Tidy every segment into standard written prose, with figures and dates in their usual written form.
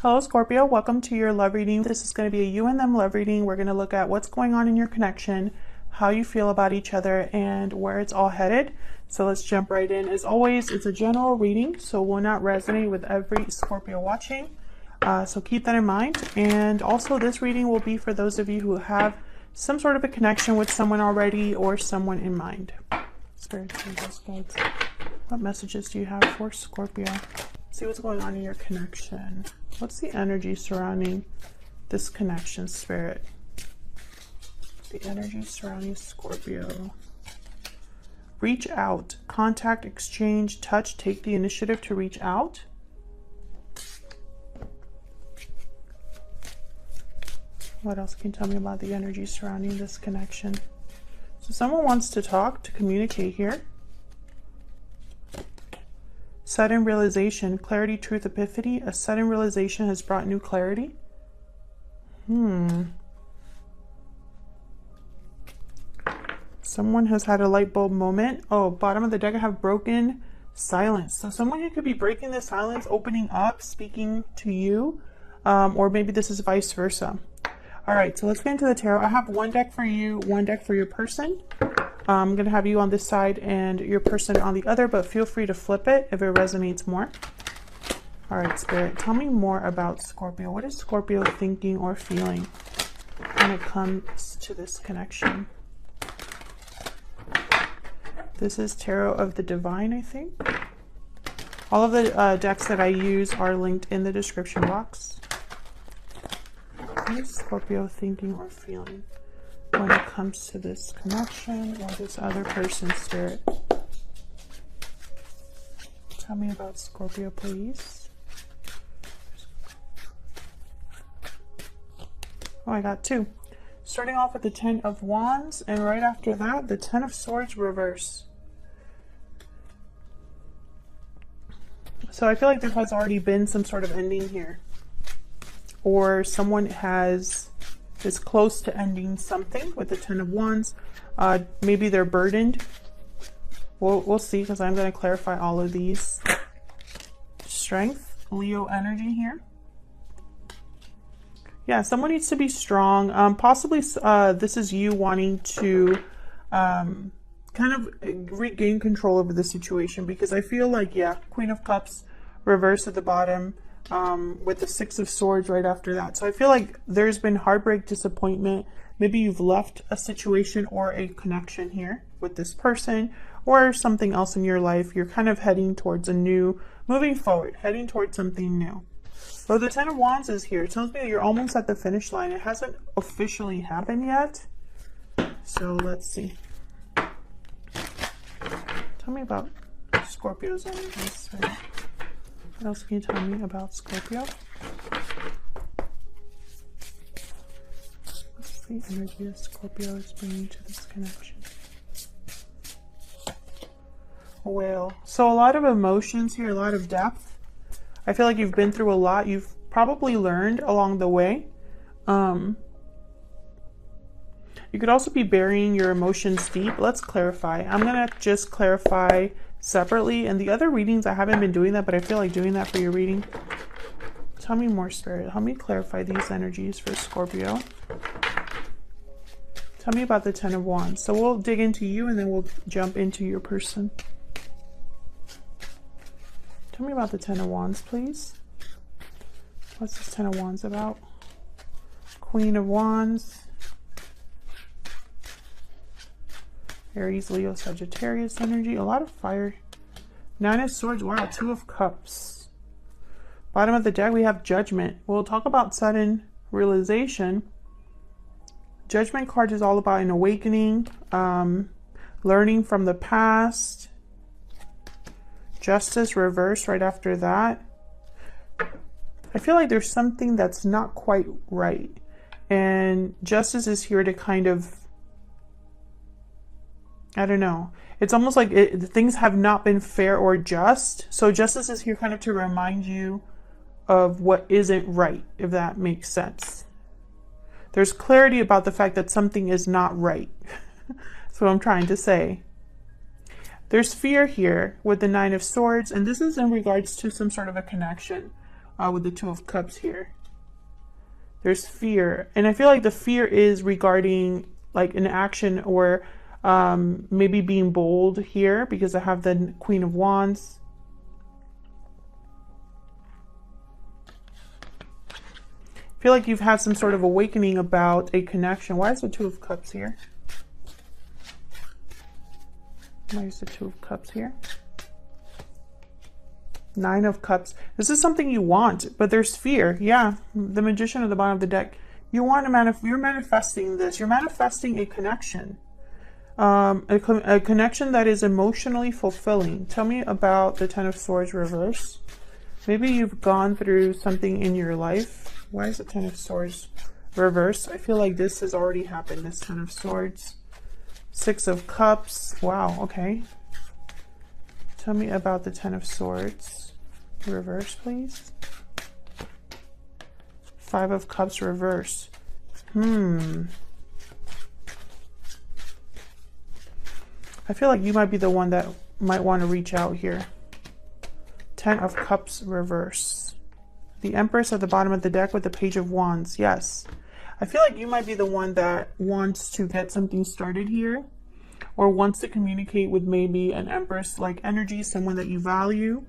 Hello Scorpio, welcome to your love reading. This is going to be a you and them love reading. We're going to look at what's going on in your connection, how you feel about each other, and where it's all headed. So let's jump right in. As always, it's a general reading, so will not resonate with every Scorpio watching. So keep that in mind. And also this reading will be for those of you who have some sort of a connection with someone already or someone in mind. Spirit, guides, what messages do you have for Scorpio? See what's going on in your connection. What's the energy surrounding this connection, Spirit? The energy surrounding Scorpio. Reach out. Contact, exchange, touch, take the initiative to reach out. What else can you tell me about the energy surrounding this connection? So someone wants to talk, to communicate here. Sudden realization, clarity, truth, epiphany. A sudden realization has brought new clarity. Someone has had a light bulb moment. Oh, bottom of the deck I have broken silence. So someone who could be breaking the silence, opening up, speaking to you. Or maybe this is vice versa. All right, so let's get into the tarot. I have one deck for you, one deck for your person. I'm going to have you on this side and your person on the other, but feel free to flip it if it resonates more. All right, Spirit, tell me more about Scorpio. What is Scorpio thinking or feeling when it comes to this connection? This is Tarot of the Divine, I think. All of the decks that I use are linked in the description box. What is Scorpio thinking or feeling when it comes to this connection or this other person's Spirit? Tell me about Scorpio, please. Oh, I got two. Starting off with the 10 of Wands, and right after that, the 10 of Swords reverse. So I feel like there has already been some sort of ending here. Or someone is close to ending something with the 10 of Wands. Maybe they're burdened. We'll see, because I'm going to clarify all of these. Strength, Leo energy here. Yeah, someone needs to be strong. Possibly this is you wanting to kind of regain control over the situation, because I feel like, yeah, Queen of Cups reverse at the bottom. With the 6 of Swords right after that. So I feel like there's been heartbreak, disappointment. Maybe you've left a situation or a connection here with this person or something else in your life. You're kind of heading towards a new, moving forward, heading towards something new. So the 10 of Wands is here. It tells me that you're almost at the finish line. It hasn't officially happened yet. So let's see. Tell me about Scorpio's energies. What else can you tell me about Scorpio? What's the energy that Scorpio is bringing to this connection? Well, so a lot of emotions here, a lot of depth. I feel like you've been through a lot. You've probably learned along the way. You could also be burying your emotions deep. Let's clarify. I'm going to just clarify separately, and the other readings I haven't been doing that, but I feel like doing that for your reading. Tell me more, Spirit. Help me clarify these energies for Scorpio. Tell me about the 10 of Wands. So we'll dig into you and then we'll jump into your person. Tell me about the 10 of Wands, please. What's this 10 of Wands about? Queen of Wands, Aries, Leo, Sagittarius energy. A lot of fire. 9 of Swords. Wow, 2 of Cups. Bottom of the deck, we have Judgment. We'll talk about sudden realization. Judgment card is all about an awakening, learning from the past. Justice reverse right after that. I feel like there's something that's not quite right. And Justice is here to kind of, I don't know. It's almost like things have not been fair or just. So Justice is here kind of to remind you of what isn't right, if that makes sense. There's clarity about the fact that something is not right. That's what I'm trying to say. There's fear here with the 9 of Swords, and this is in regards to some sort of a connection. with the Two of Cups here. There's fear. And I feel like the fear is regarding like an action or maybe being bold here, because I have the Queen of Wands. I feel like you've had some sort of awakening about a connection. Why is the Two of Cups here? Why is the Two of Cups here? Nine of Cups. This is something you want, but there's fear. Yeah, the Magician at the bottom of the deck. You want to you're manifesting this. You're manifesting a connection. A connection that is emotionally fulfilling. Tell me about the Ten of Swords reverse. Maybe you've gone through something in your life. Why is the Ten of Swords reverse? I feel like this has already happened, this Ten of Swords. Six of Cups. Wow, okay. Tell me about the Ten of Swords reverse, please. Five of Cups reverse. I feel like you might be the one that might want to reach out here. Ten of Cups reverse. The Empress at the bottom of the deck with the Page of Wands. Yes. I feel like you might be the one that wants to get something started here, or wants to communicate with maybe an Empress-like energy, someone that you value.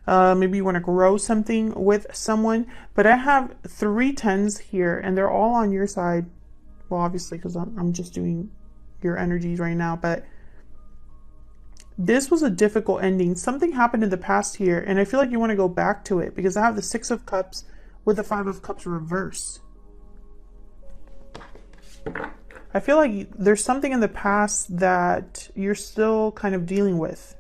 Maybe you want to grow something with someone. But I have 3 tens here, and they're all on your side. Well, obviously, because I'm just doing your energies right now. But this was a difficult ending. Something happened in the past here, and I feel like you want to go back to it, because I have the Six of Cups with the Five of Cups reverse. I feel like there's something in the past that you're still kind of dealing with.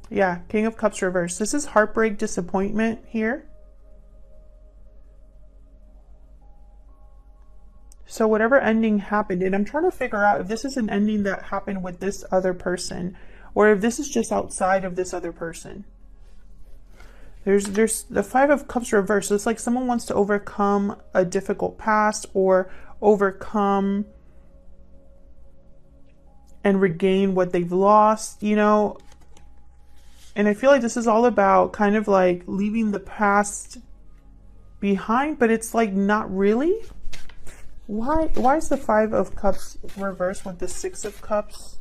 Yeah, King of Cups reverse. This is heartbreak, disappointment here. So whatever ending happened, and I'm trying to figure out if this is an ending that happened with this other person, or if this is just outside of this other person. There's the Five of Cups reversed. So it's like someone wants to overcome a difficult past, or overcome and regain what they've lost, you know. And I feel like this is all about kind of like leaving the past behind, but it's like not really. Why is the Five of Cups reversed with the Six of Cups?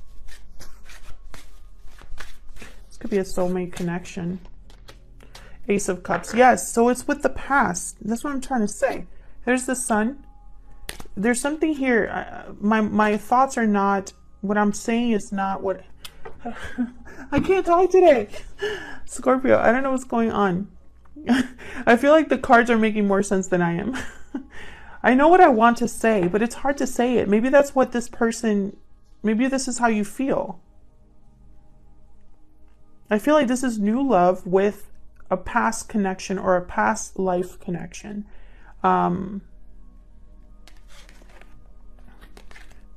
This could be a soulmate connection. Ace of Cups. Yes, so it's with the past. That's what I'm trying to say. There's the Sun. There's something here. My thoughts are not, what I'm saying is not what... I can't talk today. Scorpio, I don't know what's going on. I feel like the cards are making more sense than I am. I know what I want to say, but it's hard to say it. Maybe that's what this person, maybe this is how you feel. I feel like this is new love with a past connection or a past life connection. I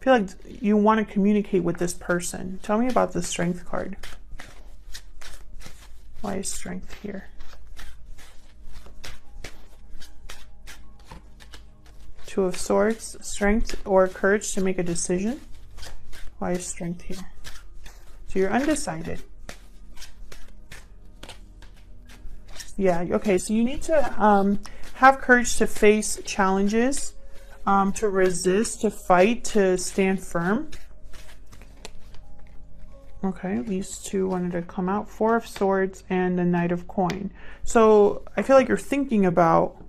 feel like you want to communicate with this person. Tell me about the Strength card. Why is Strength here? Two of Swords, strength or courage to make a decision. Why is Strength here? So you're undecided. Yeah, okay, so you need to have courage to face challenges, to resist, to fight, to stand firm. Okay, these two wanted to come out. Four of Swords and the Knight of Coin. So I feel like you're thinking about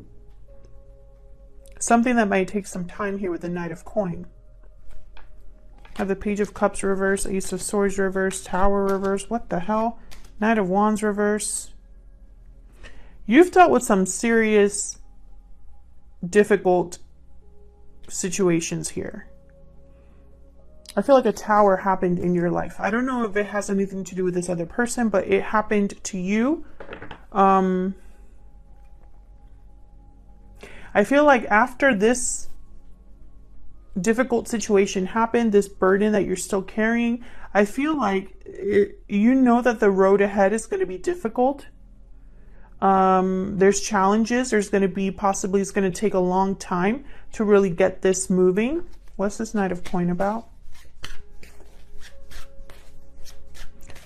something that might take some time here with the Knight of Coin. I have the Page of Cups reverse, Ace of Swords reverse, Tower reverse. What the hell? Knight of Wands reverse. You've dealt with some serious, difficult situations here. I feel like a tower happened in your life. I don't know if it has anything to do with this other person, but it happened to you. I feel like after this difficult situation happened, this burden that you're still carrying, I feel like you know that the road ahead is going to be difficult. There's challenges. There's going to be possibly, it's going to take a long time to really get this moving. What's this Knight of Coin about?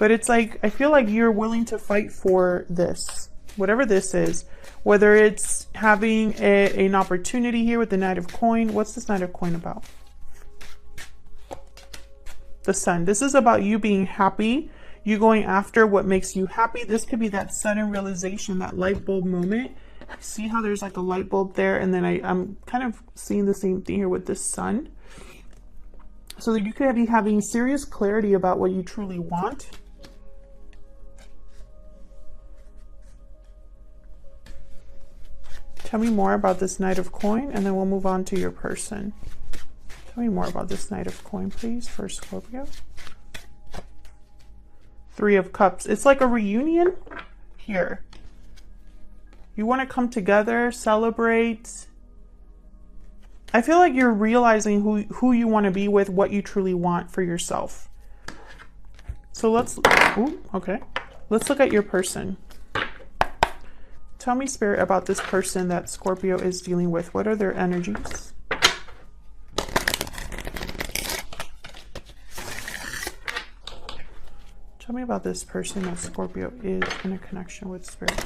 But it's like, I feel like you're willing to fight for this, whatever this is, whether it's having an opportunity here with the Knight of Coin. What's this Knight of Coin about? The Sun. This is about you being happy, you going after what makes you happy. This could be that sudden realization, that light bulb moment. See how there's like a light bulb there, and then I'm kind of seeing the same thing here with the Sun. So that you could be having serious clarity about what you truly want. Tell me more about this Knight of Coin, and then we'll move on to your person. Tell me more about this Knight of Coin, please, for Scorpio. Three of Cups. It's like a reunion here. You want to come together, celebrate. I feel like you're realizing who you want to be with, what you truly want for yourself. So let's look at your person. Tell me, Spirit, about this person that Scorpio is dealing with. What are their energies? Tell me about this person that Scorpio is in a connection with, Spirit.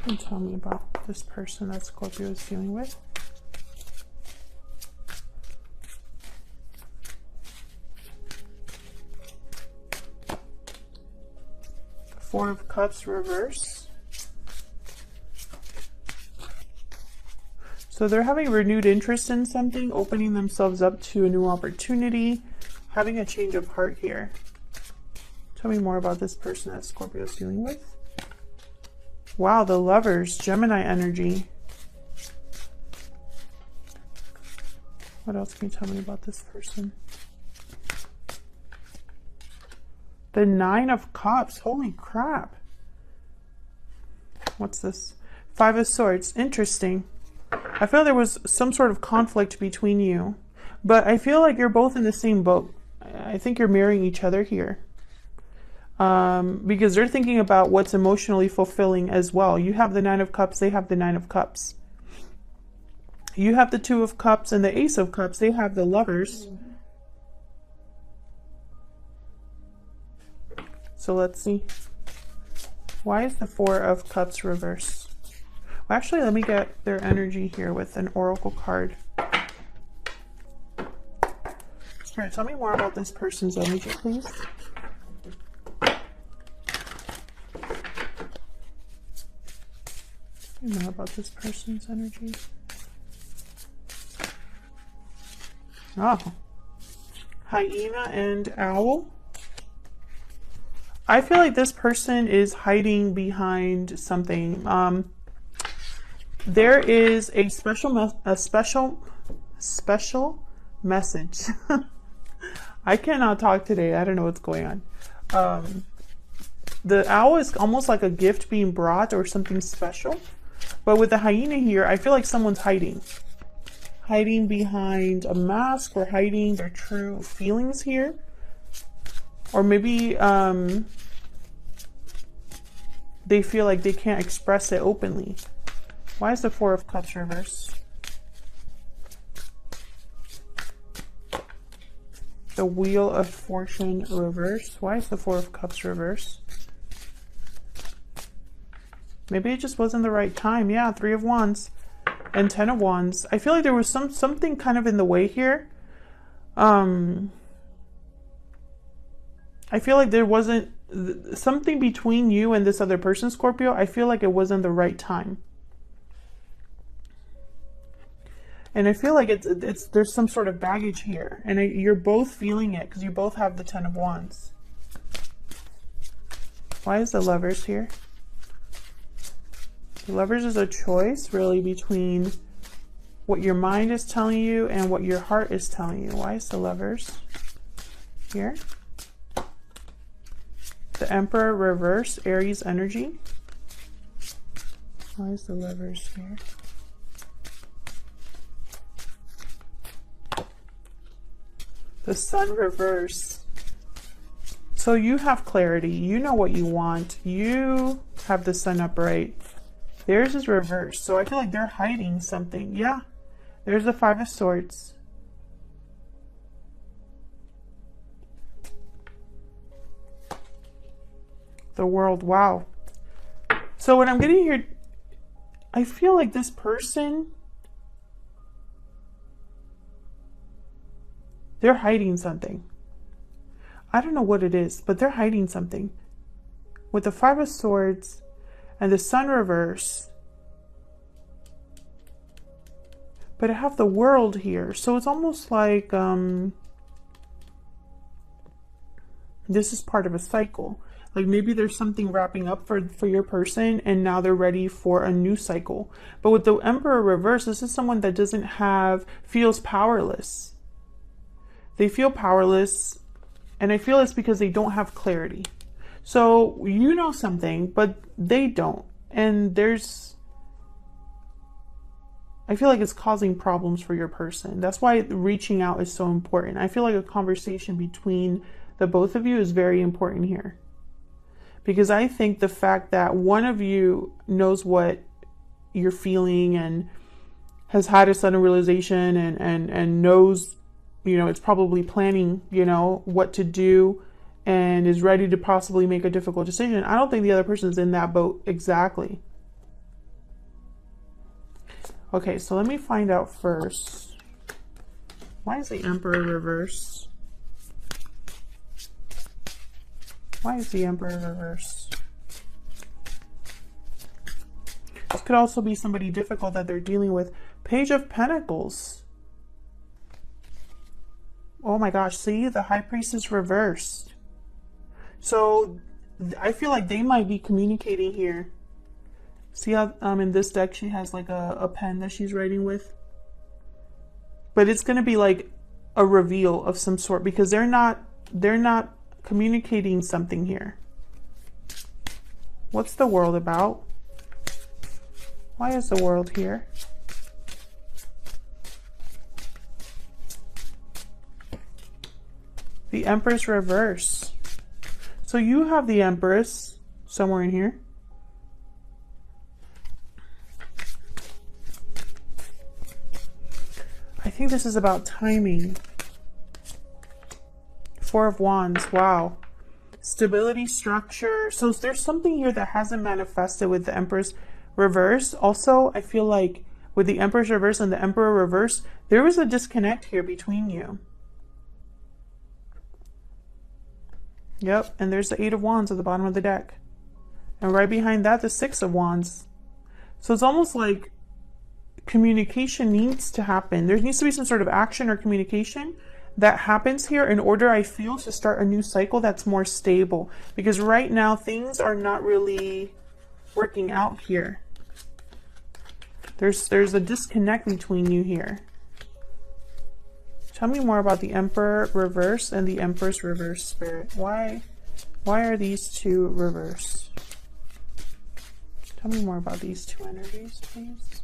And tell me about this person that Scorpio is dealing with. Four of Cups reverse. So they're having renewed interest in something, opening themselves up to a new opportunity, having a change of heart here. Tell me more about this person that Scorpio is dealing with. Wow, the Lovers, Gemini energy. What else can you tell me about this person? The Nine of Cups. Holy crap. What's this? Five of Swords. Interesting. I feel there was some sort of conflict between you, but I feel like you're both in the same boat. I think you're marrying each other here. Because they're thinking about what's emotionally fulfilling as well. You have the Nine of Cups, they have the Nine of Cups. You have the Two of Cups and the Ace of Cups, they have the Lovers. So let's see. Why is the Four of Cups reverse? Well, actually, let me get their energy here with an oracle card. Spirit, tell me more about this person's energy, please. Tell me more about this person's energy. Oh. Hyena and Owl. I feel like this person is hiding behind something. There is a special message. I cannot talk today. I don't know what's going on. The owl is almost like a gift being brought or something special. But with the hyena here, I feel like someone's hiding. Hiding behind a mask or hiding their true feelings here. Or maybe they feel like they can't express it openly. Why is the Four of Cups reverse? The Wheel of Fortune reverse. Why is the Four of Cups reverse? Maybe it just wasn't the right time. Yeah, Three of Wands and Ten of Wands. I feel like there was something kind of in the way here. I feel like there wasn't something between you and this other person, Scorpio. I feel like it wasn't the right time. And I feel like there's some sort of baggage here. And you're both feeling it because you both have the Ten of Wands. Why is the Lovers here? The Lovers is a choice really between what your mind is telling you and what your heart is telling you. Why is the Lovers here? The Emperor reverse, Aries energy. Why is the Lovers here? The Sun reverse. So you have clarity. You know what you want. You have the Sun upright. Theirs is reversed. So I feel like they're hiding something. Yeah. There's the Five of Swords. The World. Wow. So what I'm getting here, I feel like this person, they're hiding something. I don't know what it is, but they're hiding something. With the Five of Swords and the Sun reverse. But I have the World here. So it's almost like this is part of a cycle. Like maybe there's something wrapping up for your person and now they're ready for a new cycle. But with the Emperor reverse, this is someone that feels powerless. They feel powerless, and I feel it's because they don't have clarity. So you know something, but they don't. And I feel like it's causing problems for your person. That's why reaching out is so important. I feel like a conversation between the both of you is very important here. Because I think the fact that one of you knows what you're feeling and has had a sudden realization and knows, you know, it's probably planning, you know, what to do and is ready to possibly make a difficult decision. I don't think the other person is in that boat exactly. Okay, so let me find out first. Why is the Emperor reversed? Why is the Emperor reversed? This could also be somebody difficult that they're dealing with. Page of Pentacles. Oh my gosh, see, the High Priestess reversed. So I feel like they might be communicating here. See how in this deck she has like a pen that she's writing with? But it's going to be like a reveal of some sort because they're not communicating something here. What's the World about? Why is the World here? The Empress reverse. So you have the Empress somewhere in here. I think this is about timing. Four of Wands. Wow. Stability, structure. So there's something here that hasn't manifested with the Empress reverse. Also, I feel like with the Empress reverse and the Emperor reverse, there was a disconnect here between you. Yep, and there's the Eight of Wands at the bottom of the deck. And right behind that, the Six of Wands. So it's almost like communication needs to happen. There needs to be some sort of action or communication that happens here in order, I feel, to start a new cycle that's more stable. Because right now, things are not really working out here. There's a disconnect between you here. Tell me more about the Emperor reverse and the Empress reverse, Spirit. Why are these two reversed? Tell me more about these two energies, please.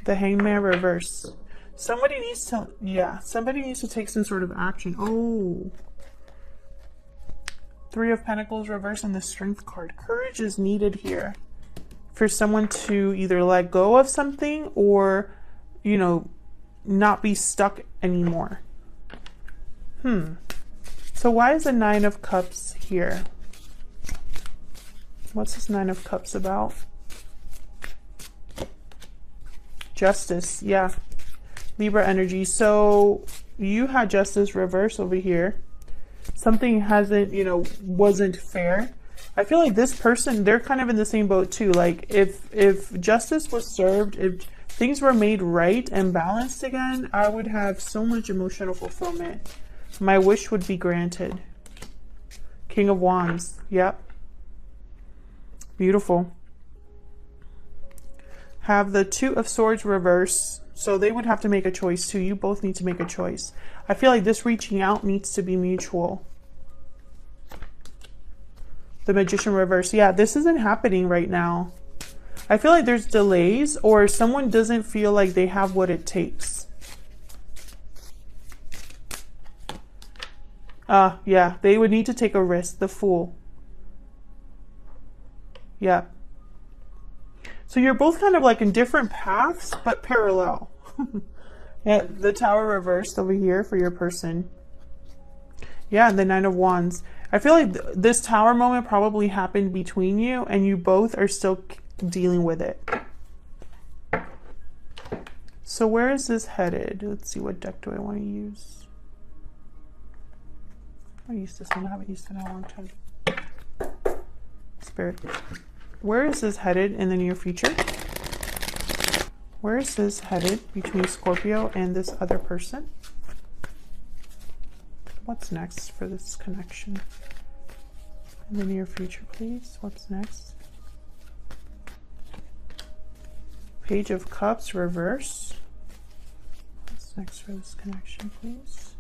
The Hangman reverse. Somebody needs to take some sort of action. Oh. Three of Pentacles reverse and the Strength card. Courage is needed here for someone to either let go of something or, you know, not be stuck anymore. So why is the Nine of Cups here? What's this Nine of Cups about? Justice, yeah. Libra energy. So you had Justice reverse over here. Something wasn't fair. I feel like this person, they're kind of in the same boat too. Like if justice was served, if things were made right and balanced again, I would have so much emotional fulfillment. My wish would be granted. King of Wands. Yep. Beautiful. Have the Two of Swords reverse. So they would have to make a choice too. You both need to make a choice. I feel like this reaching out needs to be mutual. The Magician reverse. Yeah, this isn't happening right now. I feel like there's delays or someone doesn't feel like they have what it takes. Yeah, they would need to take a risk. The Fool. Yeah. So you're both kind of like in different paths, but parallel. Yeah, the Tower reversed over here for your person. Yeah, the Nine of Wands. I feel like this Tower moment probably happened between you, and you both are still dealing with it. So where is this headed? Let's see, what deck do I want to use? I used this one. I haven't used it in a long time. Spirit. Where is this headed in the near future? Where is this headed between Scorpio and this other person? What's next for this connection? In the near future, please. What's next? Page of Cups, reverse. What's next for this connection, please?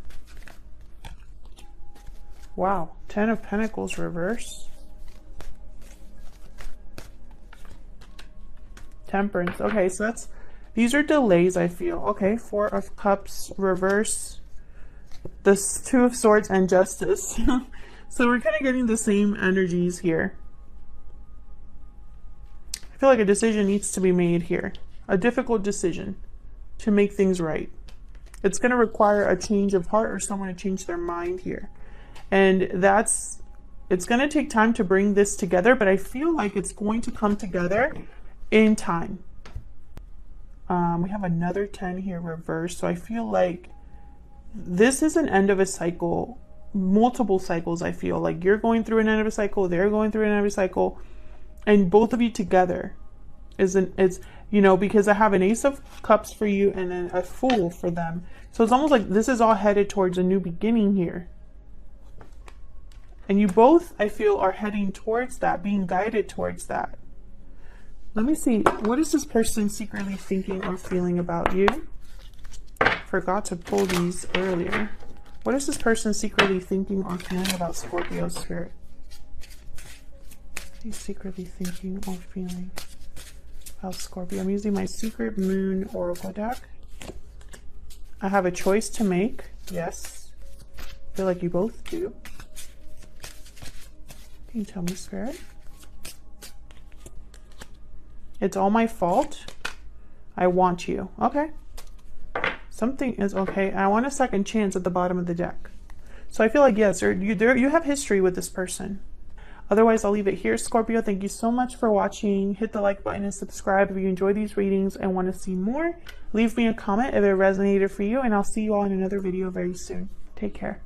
Wow. 10 of Pentacles, reverse. Temperance. Okay, so these are delays, I feel. Okay, 4 of Cups, reverse. This 2 of Swords and Justice. So we're kind of getting the same energies here. I feel like a decision needs to be made here. A difficult decision to make things right. It's going to require a change of heart or someone to change their mind here. And it's going to take time to bring this together, but I feel like it's going to come together in time. We have another 10 here reversed. So I feel like this is an end of a cycle, multiple cycles. I feel like you're going through an end of a cycle, they're going through an end of a cycle, and both of you together it's, you know, because I have an Ace of Cups for you and then a Fool for them. So it's almost like this is all headed towards a new beginning here. And you both, I feel, are heading towards that, being guided towards that. Let me see. What is this person secretly thinking or feeling about you? Forgot to pull these earlier. What is this person secretly thinking or feeling about Scorpio spirit? What are you secretly thinking or feeling about Scorpio? I'm using my Secret Moon Oracle deck. I have a choice to make. Yes. I feel like you both do. Can you tell me, Spirit? It's all my fault. I want you. Okay. Something is okay. I want a second chance at the bottom of the deck. So I feel like, yes, you have history with this person. Otherwise, I'll leave it here. Scorpio, thank you so much for watching. Hit the like button and subscribe if you enjoy these readings and want to see more. Leave me a comment if it resonated for you, and I'll see you all in another video very soon. Take care.